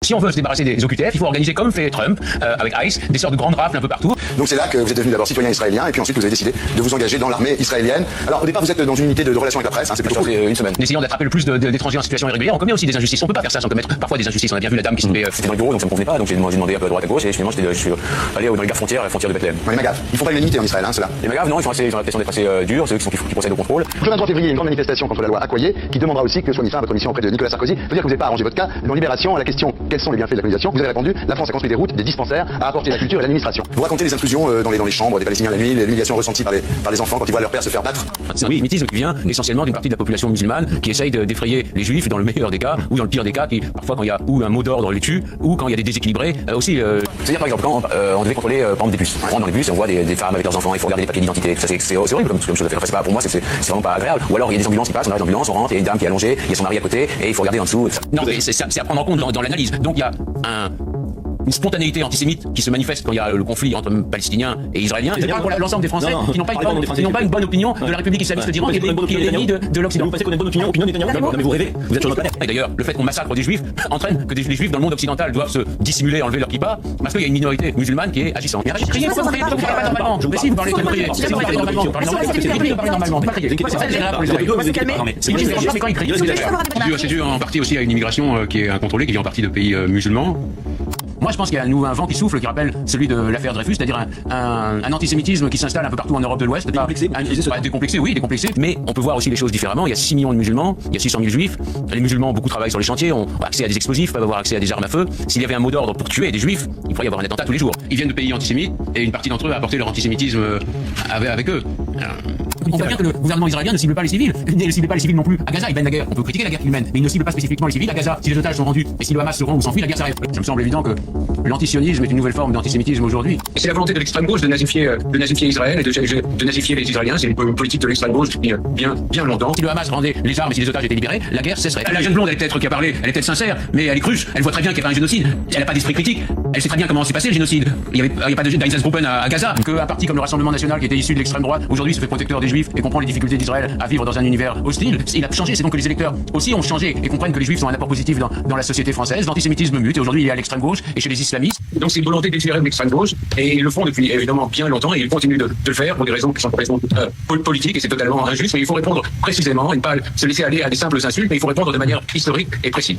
Si on veut se débarrasser des OQTF, il faut organiser comme fait Trump avec ICE, des sortes de grandes rafles un peu partout. Donc c'est là que vous êtes devenu d'abord citoyen israélien et puis ensuite vous avez décidé de vous engager dans l'armée israélienne. Alors au départ vous êtes dans une unité de relations avec la presse, hein, c'est plutôt cool. Une semaine. Essayant d'attraper le plus d'étrangers en situation irrégulière, on commet aussi des injustices. On peut pas faire ça sans commettre parfois des injustices. On a bien vu la dame qui se fait. C'était dans le bureau donc ça me convenait pas, donc j'ai demandé un peu à droite à gauche et finalement je suis allé dans les gares frontières, à la frontière de Bethléem. Non, les Magaves, ils font pas l'unanimité en Israël, hein, ceux-là. Les Magaves non, ils ont l'impression d'être assez durs, c'est eux qui procèdent au contrôle. Le 23 février, une grande manifestation contre la loi Accoyer qui demandera aussi que soit mis fin à votre mission auprès de Nicolas Sarkozy. Faut dire que vous n'avez pas arrangé votre cas. Dans Libération, à la question quels sont les bienfaits de la colonisation, vous avez répondu la France a construit des routes, des dispensaires, a apporté la culture et l'administration. Vous racontez les intrusions dans les chambres des Palestiniens la nuit, l'humiliation ressentie par les enfants quand ils voient leur père se faire battre. C'est un antisémitisme qui vient essentiellement d'une partie de la population musulmane qui essaye d'effrayer les juifs dans le meilleur des cas ou dans le pire des cas, qui parfois quand il y a ou un mot d'ordre les tue ou quand il y a des déséquilibrés aussi. C'est-à-dire par exemple quand on devait contrôler par exemple des bus. On rentre dans les bus et on voit des femmes avec leurs enfants, il faut regarder les papiers d'identité. Ça c'est horrible comme chose à faire. Enfin, c'est pas pour moi, c'est vraiment pas agréable. Ou alors il y a des ambulances qui passent, on arrive dans l'ambulance, on rentre, il y a une dame qui est allongée, il y a son mari à côté et il faut regarder en dessous. Non mais c'est à prendre en compte dans l'analyse. Donc il y a une spontanéité antisémite qui se manifeste quand il y a le conflit entre Palestiniens et Israéliens. C'est pas pour l'ensemble des Français qui n'ont pas une bonne opinion de la République islamiste d'Iran qui est l'ennemi de l'Occident. Vous pensez qu'on a une bonne opinion de Netanyahou? Non mais vous rêvez, vous êtes sur notre planète. Et d'ailleurs, le fait qu'on massacre des juifs entraîne que les juifs dans le monde occidental doivent se dissimuler, enlever leur kippa, parce qu'il y a une minorité musulmane qui est agissante. Mais criez, pourquoi vous parlez pas normalement? Si vous parlez normalement, c'est dû en partie aussi à une immigration qui est incontrôlée, qui vient en partie de pays musulmans. Moi, je pense qu'il y a un vent qui souffle qui rappelle celui de l'affaire Dreyfus, c'est-à-dire un antisémitisme qui s'installe un peu partout en Europe de l'Ouest. Décomplexé, oui, décomplexé. Mais on peut voir aussi les choses différemment. Il y a 6 millions de musulmans, il y a 600 000 juifs. Les musulmans, beaucoup travaillent sur les chantiers, ont accès à des explosifs, peuvent avoir accès à des armes à feu. S'il y avait un mot d'ordre pour tuer des juifs, il pourrait y avoir un attentat tous les jours. Ils viennent de pays antisémites et une partie d'entre eux a apporté leur antisémitisme avec eux. On voit bien que le gouvernement israélien ne cible pas les civils, ne cible pas les civils non plus. À Gaza, il mène la guerre. On peut critiquer la guerre qu'il mène, mais il ne cible pas spécifiquement les civils. À Gaza, si les otages sont rendus et si le Hamas se rend ou s'enfuit, la guerre s'arrête. Ça me semble évident que l'antisionisme est une nouvelle forme d'antisémitisme aujourd'hui. Et c'est la volonté de l'extrême gauche de nazifier Israël et de nazifier les Israéliens. C'est une politique de l'extrême gauche depuis bien longtemps. Si le Hamas rendait les armes et si les otages étaient libérés, la guerre cesserait. La jeune blonde, qui a parlé, elle est peut-être sincère, mais elle est cruche. Elle voit très bien qu'il n'y a pas un génocide. Elle n'a pas d'esprit critique. Elle sait très bien comment s'est passé le génocide. Il n'y a pas d'Einsatzgruppen à Gaza. Qu'un parti comme le Rassemblement national qui était issu de l'extrême droite aujourd'hui se fait protecteur des juifs et comprend les difficultés d'Israël à vivre dans un univers hostile. Il a changé. C'est donc que les électeurs aussi ont changé et comprennent que les juifs sont un apport positif dans la société française. L'antisémitisme mute et aujourd'hui il est à l'extrême gauche et chez les islamistes. Donc c'est une volonté d'étirer l'extrême gauche et ils le font depuis évidemment bien longtemps et ils continuent de le faire pour des raisons qui sont politiques et c'est totalement injuste. Mais il faut répondre précisément et ne pas se laisser aller à des simples insultes, mais il faut répondre de manière historique et précise.